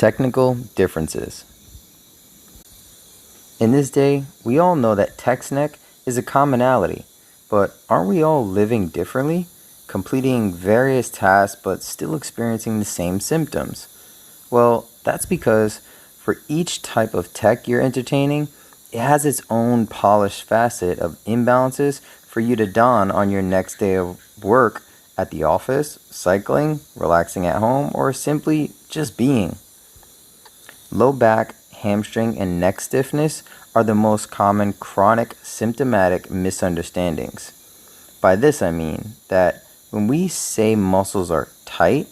Technical differences. In this day, we all know that text neck is a commonality, but aren't we all living differently, completing various tasks but still experiencing the same symptoms? Well, that's because for each type of tech you're entertaining, it has its own polished facet of imbalances for you to don on your next day of work, at the office, cycling, relaxing at home, or simply just being. Low back, hamstring, and neck stiffness are the most common chronic symptomatic misunderstandings. By this I mean that when we say muscles are tight,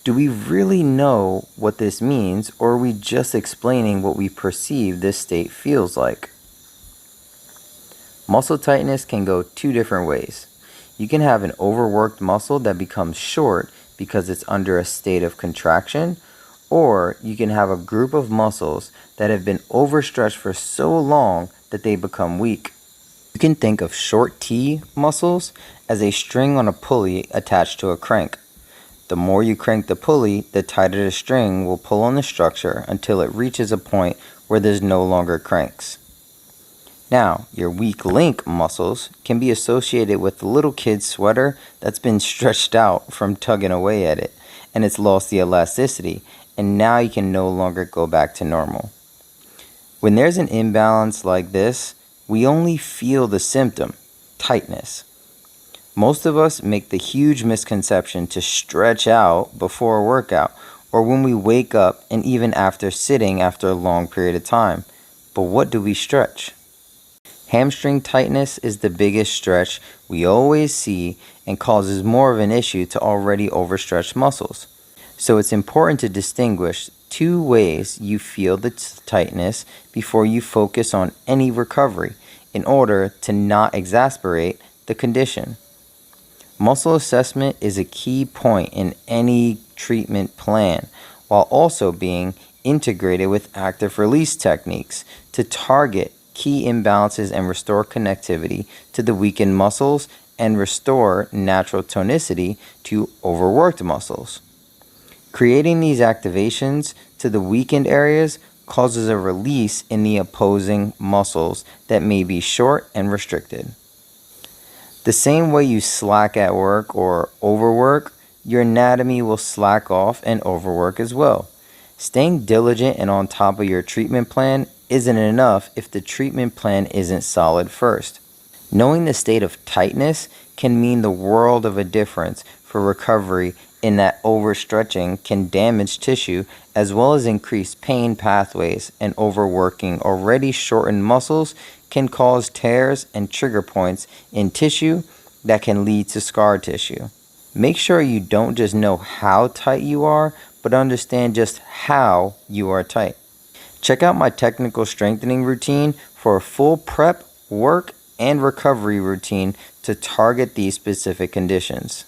do we really know what this means, or are we just explaining what we perceive this state feels like? Muscle tightness can go two different ways. You can have an overworked muscle that becomes short because it's under a state of contraction, or you can have a group of muscles that have been overstretched for so long that they become weak. You can think of short T muscles as a string on a pulley attached to a crank. The more you crank the pulley, the tighter the string will pull on the structure until it reaches a point where there's no longer cranks. Now, your weak link muscles can be associated with the little kid's sweater that's been stretched out from tugging away at it, and it's lost the elasticity, and now you can no longer go back to normal. When there's an imbalance like this, we only feel the symptom, tightness. Most of us make the huge misconception to stretch out before a workout, or when we wake up and even after sitting after a long period of time. But what do we stretch? Hamstring tightness is the biggest stretch we always see and causes more of an issue to already overstretched muscles. So it's important to distinguish two ways you feel the tightness before you focus on any recovery in order to not exacerbate the condition. Muscle assessment is a key point in any treatment plan, while also being integrated with active release techniques to target key imbalances and restore connectivity to the weakened muscles and restore natural tonicity to overworked muscles. Creating these activations to the weakened areas causes a release in the opposing muscles that may be short and restricted. The same way you slack at work or overwork, your anatomy will slack off and overwork as well. Staying diligent and on top of your treatment plan isn't enough if the treatment plan isn't solid first. Knowing the state of tightness can mean the world of a difference for recovery, in that overstretching can damage tissue as well as increase pain pathways, and overworking already shortened muscles can cause tears and trigger points in tissue that can lead to scar tissue. Make sure you don't just know how tight you are, but understand just how you are tight. Check out my technical strengthening routine for a full prep, work, and recovery routine to target these specific conditions.